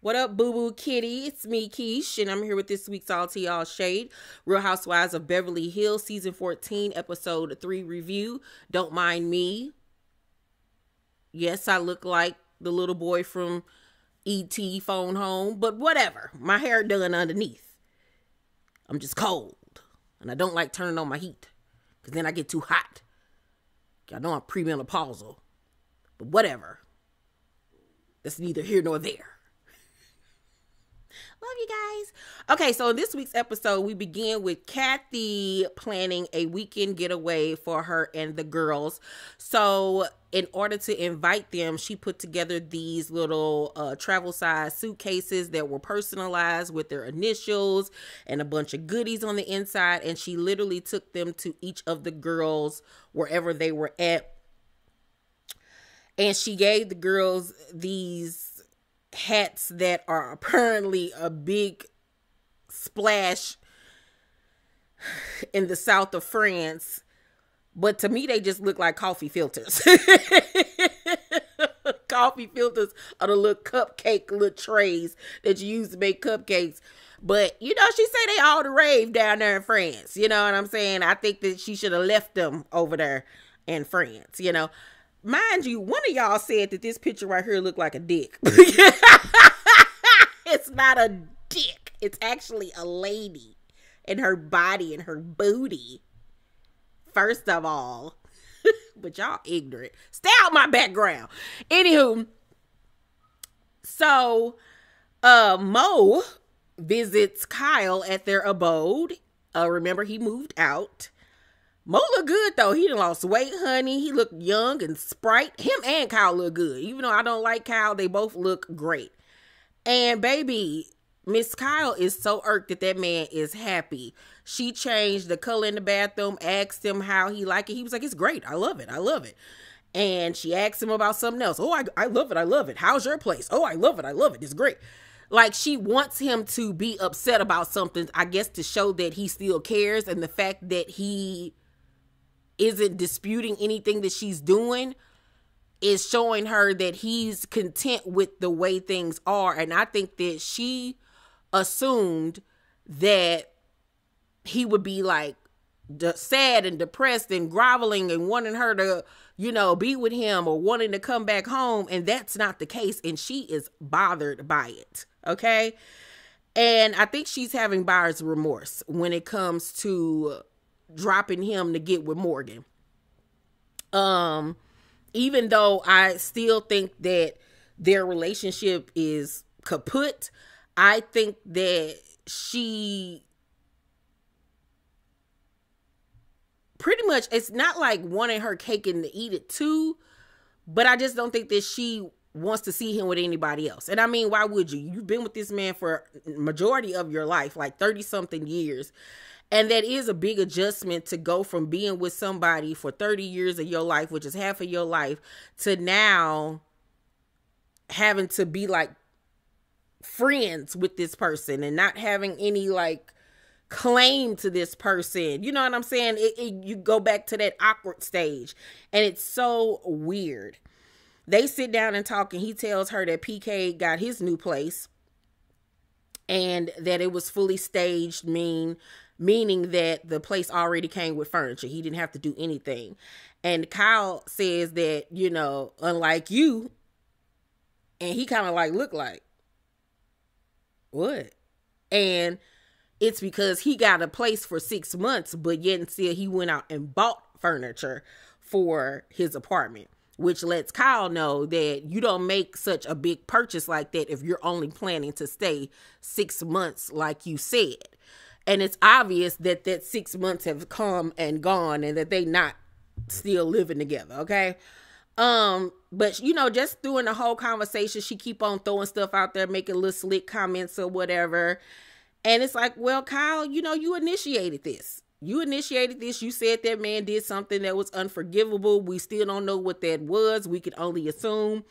What up, boo-boo kitty? It's me, Keish, and I'm here with this week's All Tea, All Shade, Real Housewives of Beverly Hills, Season 14, Episode 3 review. Don't mind me. Yes, I look like the little boy from E.T. Phone Home, but whatever. My hair done underneath. I'm just cold, and I don't like turning on my heat, because then I get too hot. I know I'm premenopausal, but whatever. That's neither here nor there. Love you guys. Okay, so in this week's episode, we begin with Kathy planning a weekend getaway for her and the girls. So in order to invite them, she put together these little travel size suitcases that were personalized with their initials and a bunch of goodies on the inside. And she literally took them to each of the girls wherever they were at. And she gave the girls these hats that are apparently a big splash in the south of France, but to me they just look like coffee filters. Coffee filters are the little cupcake little trays that you use to make cupcakes. But you know, she say they all the rave down there in France. You know what I'm saying? I think that she should have left them over there in France, you know. Mind you, one of y'all said that this picture right here looked like a dick. It's not a dick. It's actually a lady and her body and her booty. First of all. But y'all ignorant. Stay out my background. Anywho. So, Mo visits Kyle at their abode. Remember, he moved out. Mo look good, though. He done lost weight, honey. He looked young and sprite. Him and Kyle look good. Even though I don't like Kyle, they both look great. And, baby, Miss Kyle is so irked that man is happy. She changed the color in the bathroom, asked him how he liked it. He was like, it's great. I love it. I love it. And she asked him about something else. Oh, I love it. I love it. How's your place? Oh, I love it. I love it. It's great. Like, she wants him to be upset about something, I guess, to show that he still cares. And the fact that he isn't disputing anything that she's doing is showing her that he's content with the way things are. And I think that she assumed that he would be like sad and depressed and groveling and wanting her to, you know, be with him or wanting to come back home. And that's not the case. And she is bothered by it. Okay. And I think she's having buyer's remorse when it comes to dropping him to get with Morgan. Even though I still think that their relationship is kaput, I think that she pretty much, it's not like wanting her cake and to eat it too, but I just don't think that she wants to see him with anybody else. And I mean, why would you? You've been with this man for majority of your life, like 30 something years. And that is a big adjustment to go from being with somebody for 30 years of your life, which is half of your life, to now having to be like friends with this person and not having any like claim to this person. You know what I'm saying? You go back to that awkward stage, and it's so weird. They sit down and talk, and he tells her that PK got his new place and that it was fully staged, meaning that the place already came with furniture. He didn't have to do anything. And Kyle says that, you know, unlike you, and he kind of like, look like, what? And it's because he got a place for 6 months, but yet and still he went out and bought furniture for his apartment, which lets Kyle know that you don't make such a big purchase like that if you're only planning to stay 6 months like you said. And it's obvious that that 6 months have come and gone and that they not still living together, okay? But, you know, just during the whole conversation, she keep on throwing stuff out there, making little slick comments or whatever. And it's like, well, Kyle, you know, you initiated this. You initiated this. You said that man did something that was unforgivable. We still don't know what that was. We could only assume.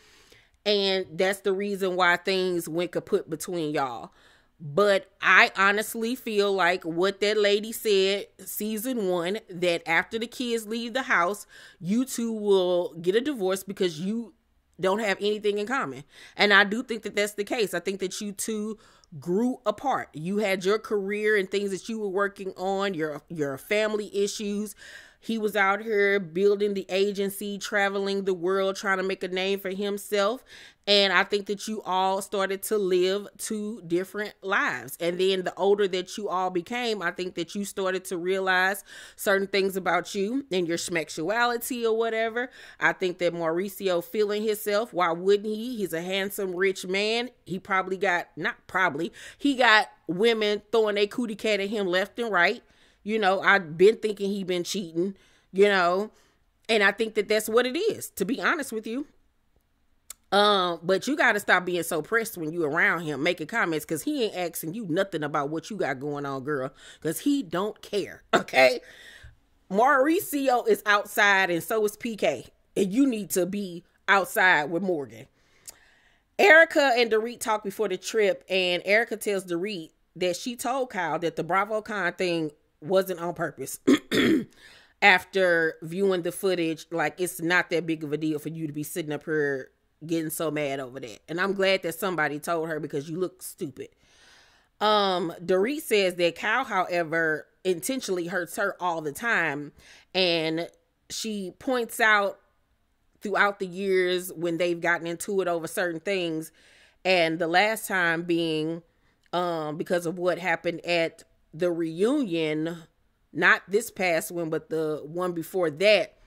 And that's the reason why things went kaput between y'all. But I honestly feel like what that lady said season 1, that after the kids leave the house, you two will get a divorce because you don't have anything in common. And I do think that that's the case. I think that you two grew apart. You had your career and things that you were working on, your family issues. He was out here building the agency, traveling the world, trying to make a name for himself. And I think that you all started to live two different lives. And then the older that you all became, I think that you started to realize certain things about you and your sexuality or whatever. I think that Mauricio feeling himself, why wouldn't he? He's a handsome, rich man. He probably got, not probably, he got women throwing their cootie cat at him left and right. You know, I've been thinking he been cheating, you know, and I think that that's what it is, to be honest with you. But you got to stop being so pressed when you around him making comments, because he ain't asking you nothing about what you got going on, girl, because he don't care, okay? Mauricio is outside and so is PK, and you need to be outside with Morgan. Erica and Dorit talk before the trip, and Erica tells Dorit that she told Kyle that the BravoCon thing wasn't on purpose. After viewing the footage, like, it's not that big of a deal for you to be sitting up here getting so mad over that. And I'm glad that somebody told her, because you look stupid. Dorit says that Kyle, however, intentionally hurts her all the time. And she points out throughout the years when they've gotten into it over certain things. And the last time being because of what happened at the reunion, not this past one, but the one before that,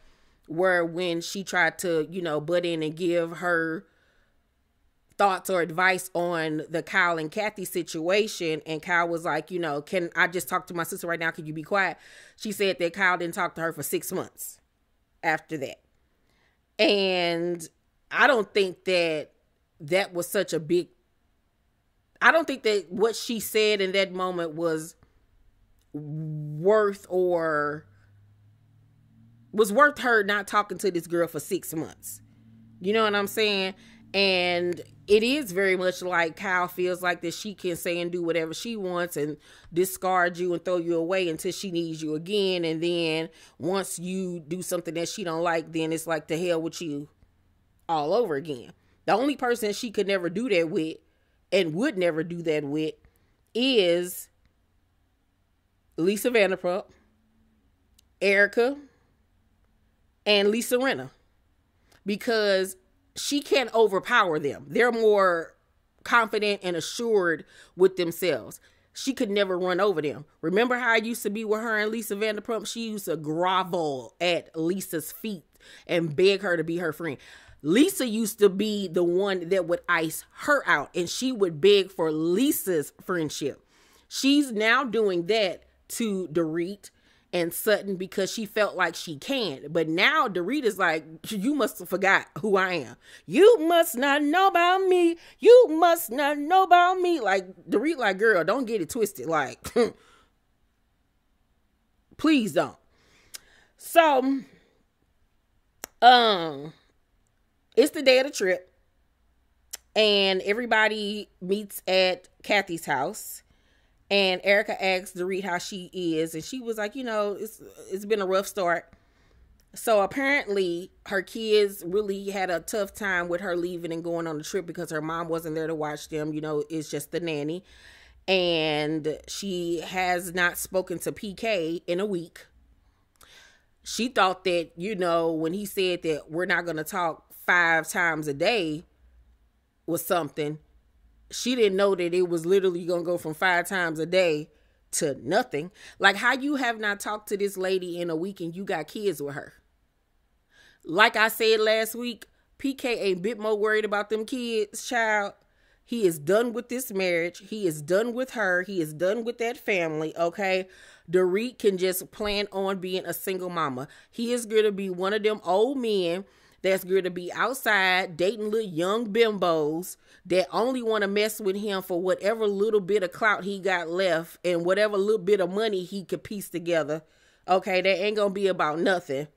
where when she tried to, you know, butt in and give her thoughts or advice on the Kyle and Kathy situation. And Kyle was like, you know, can I just talk to my sister right now? Can you be quiet? She said that Kyle didn't talk to her for 6 months after that. And I don't think that that was such a big, I don't think that what she said in that moment was worth her not talking to this girl for 6 months. You know what I'm saying? And it is very much like Kyle feels like that she can say and do whatever she wants and discard you and throw you away until she needs you again. And then once you do something that she don't like, then it's like the hell with you all over again. The only person she could never do that with and would never do that with is Lisa Vanderpump, Erica, and Lisa Rinna, because she can't overpower them. They're more confident and assured with themselves. She could never run over them. Remember how I used to be with her and Lisa Vanderpump? She used to grovel at Lisa's feet and beg her to be her friend. Lisa used to be the one that would ice her out, and she would beg for Lisa's friendship. She's now doing that to Dorit and Sutton because she felt like she can. But now Dorit is like, you must have forgot who I am. You must not know about me. You must not know about me. Like, Dorit like, girl, don't get it twisted. Like, please don't. So, it's the day of the trip, and everybody meets at Kathy's house. And Erica asked Dorit how she is, and she was like, you know, it's been a rough start. So apparently her kids really had a tough time with her leaving and going on the trip because her mom wasn't there to watch them. You know, it's just the nanny. And she has not spoken to PK in a week. She thought that, you know, when he said that we're not going to talk 5 times a day was something. She didn't know that it was literally going to go from 5 times a day to nothing. Like, how you have not talked to this lady in a week and you got kids with her? Like I said last week, PK a bit more worried about them kids, child. He is done with this marriage. He is done with her. He is done with that family, okay? Dorit can just plan on being a single mama. He is going to be one of them old men that's going to be outside dating little young bimbos that only want to mess with him for whatever little bit of clout he got left and whatever little bit of money he could piece together. Okay, that ain't going to be about nothing.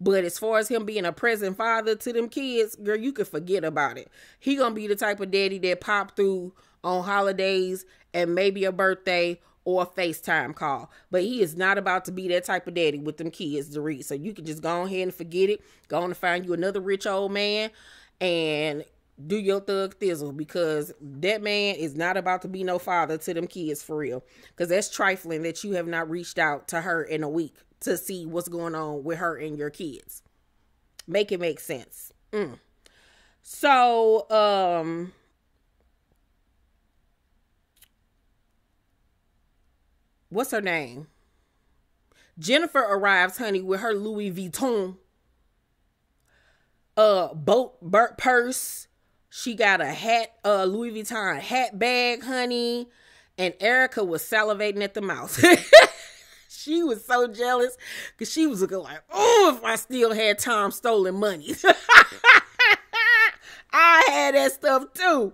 But as far as him being a present father to them kids, girl, you could forget about it. He going to be the type of daddy that pop through on holidays and maybe a birthday or a FaceTime call. But he is not about to be that type of daddy with them kids, Dorit. So you can just go ahead and forget it. Go on and find you another rich old man and do your thug thizzle, because that man is not about to be no father to them kids for real. Because that's trifling that you have not reached out to her in a week to see what's going on with her and your kids. Make it make sense. So, what's her name? Jennifer arrives, honey, with her Louis Vuitton boat purse. She got a hat, Louis Vuitton hat bag, honey. And Erica was salivating at the mouth. She was so jealous because she was looking like, oh, if I still had Tom stolen money. I had that stuff too.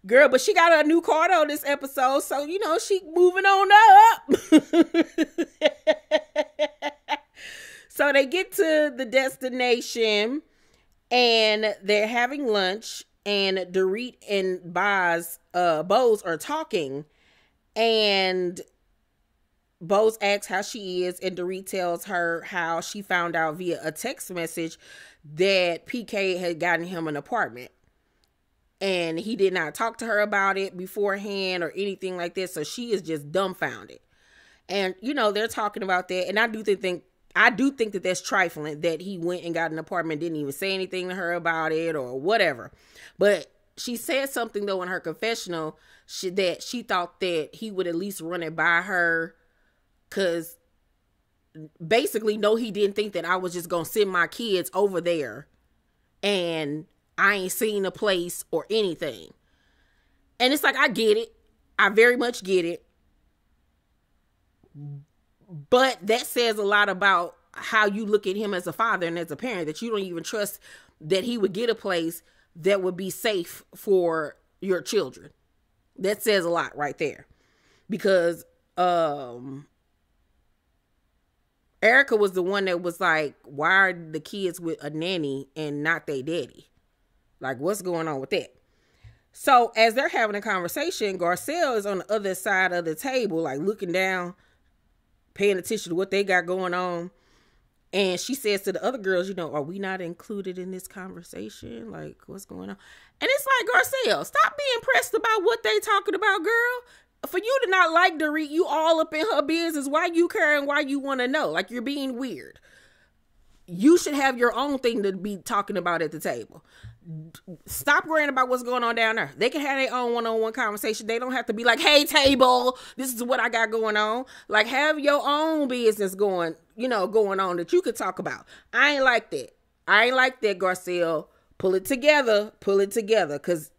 Girl, but she got a new car on this episode, so, you know, she moving on up. So they get to the destination, and they're having lunch, and Dorit and Bose are talking, and Bose asks how she is, and Dorit tells her how she found out via a text message that PK had gotten him an apartment. And he did not talk to her about it beforehand or anything like this. So she is just dumbfounded. And, you know, they're talking about that. And I do think that that's trifling that he went and got an apartment, didn't even say anything to her about it or whatever. But she said something, though, in her confessional that she thought that he would at least run it by her. Because basically, no, he didn't think that I was just going to send my kids over there and I ain't seen a place or anything. And it's like, I get it. I very much get it. But that says a lot about how you look at him as a father and as a parent, that you don't even trust that he would get a place that would be safe for your children. That says a lot right there. Because Erica was the one that was like, why are the kids with a nanny and not their daddy? Like, what's going on with that? So as they're having a conversation, Garcelle is on the other side of the table, like looking down, paying attention to what they got going on. And she says to the other girls, you know, are we not included in this conversation? Like, what's going on? And it's like, Garcelle, stop being pressed about what they talking about, girl. For you to not like Dorit, you all up in her business. Why you care and why you want to know? Like, you're being weird. You should have your own thing to be talking about at the table. Stop worrying about what's going on down there. They can have their own one-on-one conversation. They don't have to be like, hey, table, this is what I got going on. Like, have your own business going on that you could talk about. I ain't like that. Garcelle. Pull it together. Because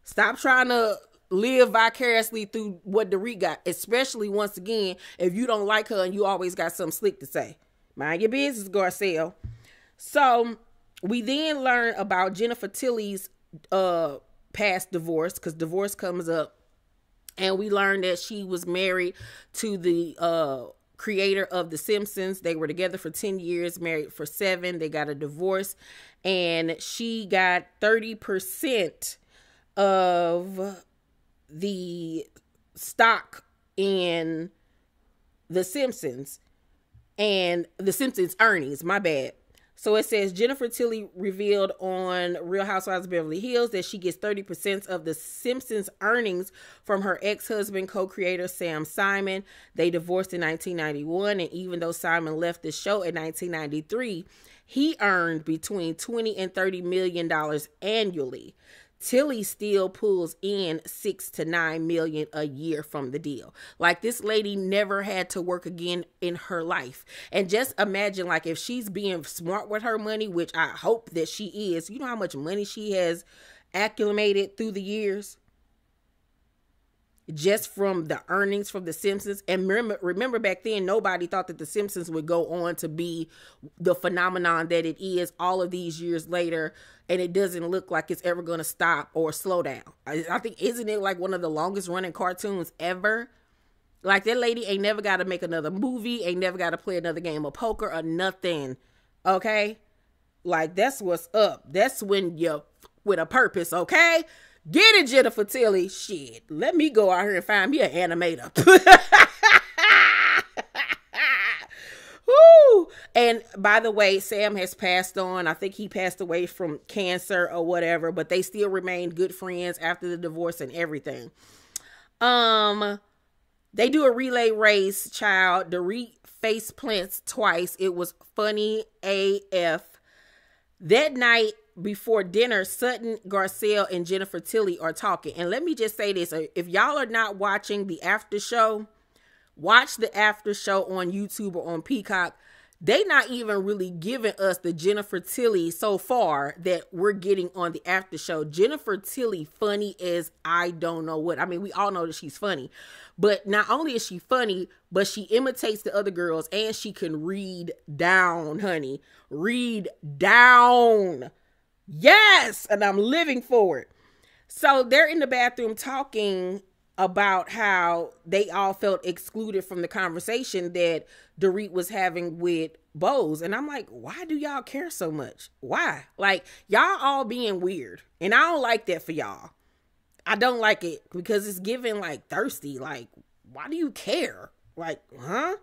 stop trying to live vicariously through what Dorit got. Especially, once again, if you don't like her and you always got something slick to say. Mind your business, Garcelle. So we then learn about Jennifer Tilly's past divorce, because divorce comes up, and we learn that she was married to the creator of The Simpsons. They were together for 10 years, married for 7. They got a divorce, and she got 30% of the stock in The Simpsons and The Simpsons earnings, my bad. So it says Jennifer Tilly revealed on Real Housewives of Beverly Hills that she gets 30% of The Simpsons earnings from her ex-husband, co-creator Sam Simon. They divorced in 1991, and even though Simon left the show in 1993, he earned between $20 and $30 million annually. Tilly still pulls in $6 to $9 million a year from the deal. Like, this lady never had to work again in her life. And just imagine, like, if she's being smart with her money, which I hope that she is, you know how much money she has accumulated through the years? Just from the earnings from The Simpsons. And remember back then, nobody thought that The Simpsons would go on to be the phenomenon that it is all of these years later. And it doesn't look like it's ever going to stop or slow down. I think, isn't it like one of the longest running cartoons ever? Like, that lady ain't never got to make another movie, ain't never got to play another game of poker or nothing. Okay? Like, that's what's up. That's when you're with a purpose, okay? Get it, Jennifer Tilly. Shit. Let me go out here and find me an animator. Woo! And by the way, Sam has passed on. I think he passed away from cancer or whatever, but they still remain good friends after the divorce and everything. They do a relay race, child. Dorit face plants twice. It was funny AF. That night before dinner, Sutton, Garcelle, and Jennifer Tilly are talking. And let me just say this. If y'all are not watching the after show, watch the after show on YouTube or on Peacock. They not even really giving us the Jennifer Tilly so far that we're getting on the after show. Jennifer Tilly funny as I don't know what. I mean, we all know that she's funny. But not only is she funny, but she imitates the other girls and she can read down, honey. Read down. Yes! And I'm living for it. So they're in the bathroom talking about how they all felt excluded from the conversation that Dorit was having with Bose. And I'm like, why do y'all care so much? Why? Like, y'all all being weird. And I don't like that for y'all. I don't like it because it's giving like thirsty. Like, why do you care? Like, huh?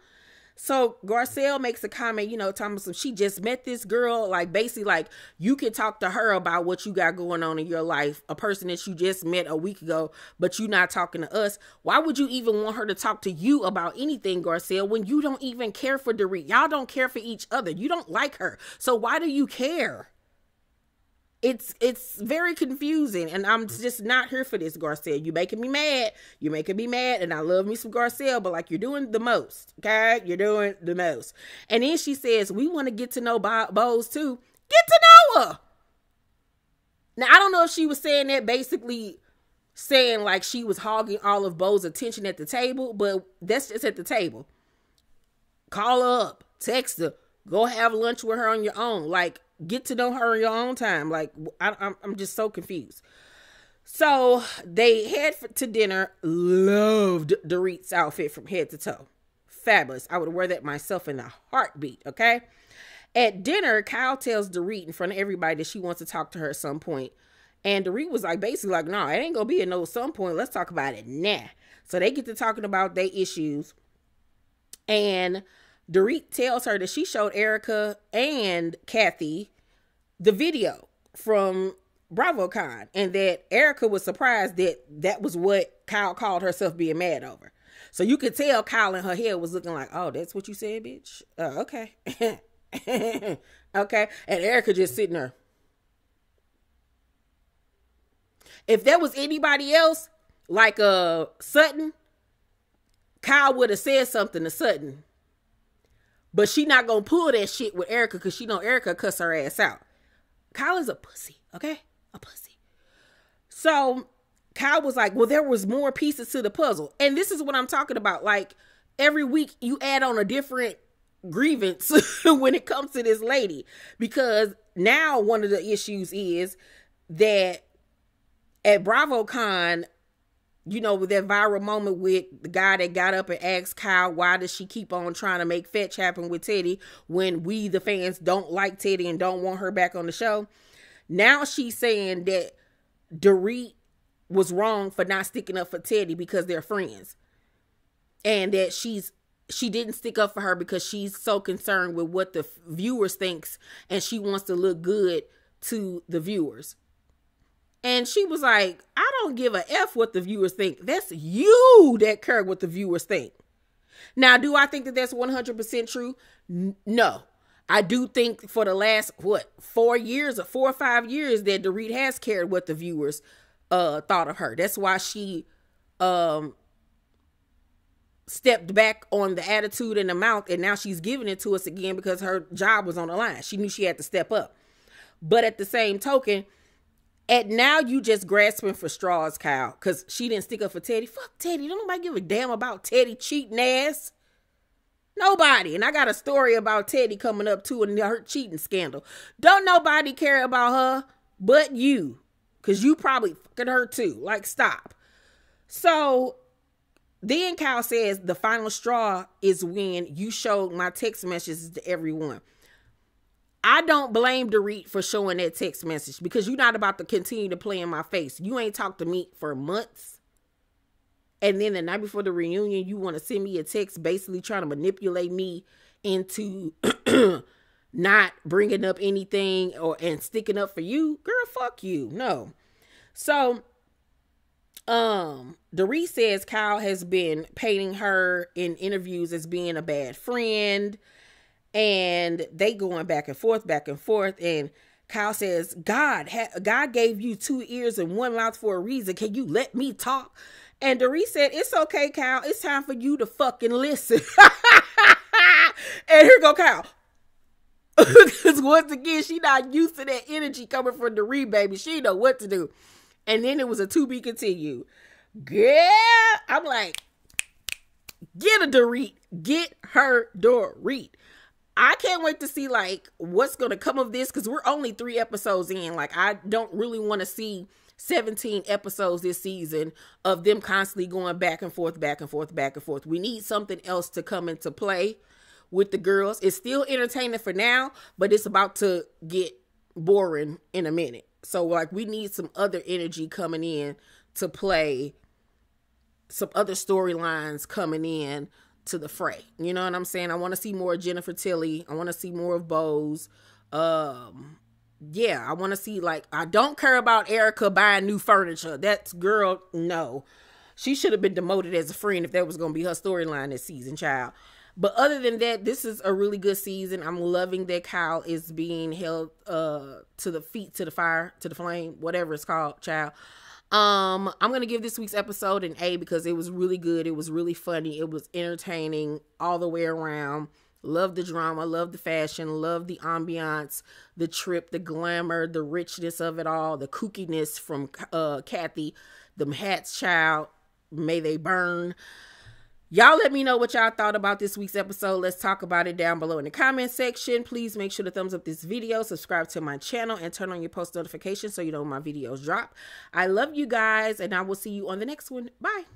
So Garcelle makes a comment, talking about she just met this girl. Like, basically, like, you can talk to her about what you got going on in your life. A person that you just met a week ago, but you not talking to us. Why would you even want her to talk to you about anything, Garcelle, when you don't even care for Dorit? Y'all don't care for each other. You don't like her. So why do you care? It's very confusing, and I'm just not here for this, Garcelle. You making me mad. You're making me mad, and I love me some Garcelle, but like, you're doing the most, okay? You're doing the most. And then she says, we want to get to know Bose too. Get to know her. Now, I don't know if she was saying that basically saying like she was hogging all of Bose's attention at the table, but that's just at the table. Call her up, text her, go have lunch with her on your own. Like, get to know her in your own time. Like, I'm just so confused. So they head to dinner. Loved Dorit's outfit from head to toe. Fabulous. I would wear that myself in a heartbeat. Okay. At dinner, Kyle tells Dorit in front of everybody that she wants to talk to her at some point. And Dorit was like, basically like, no, it ain't gonna be at no some point. Let's talk about it now. So they get to talking about their issues. And Dorit tells her that she showed Erica and Kathy the video from BravoCon, and that Erica was surprised that that was what Kyle called herself being mad over. So you could tell Kyle in her head was looking like, oh, that's what you said, bitch? Okay. Okay. And Erica just sitting there. If there was anybody else, like Sutton, Kyle would have said something to Sutton. But she not going to pull that shit with Erica because she know Erica cuss her ass out. Kyle is a pussy, okay? A pussy. So Kyle was like, well, there was more pieces to the puzzle. And this is what I'm talking about. Like, every week you add on a different grievance when it comes to this lady. Because now one of the issues is that at BravoCon, with that viral moment with the guy that got up and asked Kyle, why does she keep on trying to make fetch happen with Teddy when we, the fans, don't like Teddy and don't want her back on the show? Now she's saying that Dorit was wrong for not sticking up for Teddy because they're friends. And that she didn't stick up for her because she's so concerned with what the viewers thinks and she wants to look good to the viewers. And she was like, I don't give a F what the viewers think. That's you that care what the viewers think. Now, do I think that that's 100% true? No. I do think for the last, 4 or 5 years that Dorit has cared what the viewers thought of her. That's why she stepped back on the attitude and the mouth, and now she's giving it to us again because her job was on the line. She knew she had to step up. But at the same token, now you just grasping for straws, Kyle, because she didn't stick up for Teddy. Fuck Teddy. Don't nobody give a damn about Teddy cheating ass. Nobody. And I got a story about Teddy coming up too and her cheating scandal. Don't nobody care about her but you, because you probably fucking her too. Like, stop. So then Kyle says the final straw is when you showed my text messages to everyone. I don't blame Dorit for showing that text message because you're not about to continue to play in my face. You ain't talked to me for months. And then the night before the reunion, you want to send me a text basically trying to manipulate me into not bringing up anything and sticking up for you, girl, fuck you. No. So, Dorit says Kyle has been painting her in interviews as being a bad friend, and they going back and forth, and Kyle says, God gave you 2 ears and 1 mouth for a reason. Can you let me talk? And Dorit said, it's okay, Kyle. It's time for you to fucking listen. And here go Kyle. Because once again, she not used to that energy coming from Dorit, baby. She know what to do. And then it was a to be continued. Yeah, I'm like, get a Dorit. Get her Dorit. I can't wait to see like what's going to come of this, because we're only 3 episodes in. Like, I don't really want to see 17 episodes this season of them constantly going back and forth. We need something else to come into play with the girls. It's still entertaining for now, but it's about to get boring in a minute. So like, we need some other energy coming in to play, some other storylines coming in to the fray. You know what I'm saying? I want to see more of Jennifer Tilly. I want to see more of Bose. Yeah, I want to see, like, I don't care about Erica buying new furniture. That's, girl, no. She should have been demoted as a friend if that was going to be her storyline this season, child. But other than that, this is a really good season. I'm loving that Kyle is being held to the feet, to the fire, to the flame, whatever it's called, child. I'm going to give this week's episode an A because it was really good. It was really funny. It was entertaining all the way around. Love the drama, love the fashion, love the ambiance, the trip, the glamour, the richness of it all, the kookiness from Kathy, them hats, child, may they burn. Y'all let me know what y'all thought about this week's episode. Let's talk about it down below in the comment section. Please make sure to thumbs up this video, subscribe to my channel, and turn on your post notifications so you know when my videos drop. I love you guys, and I will see you on the next one. Bye.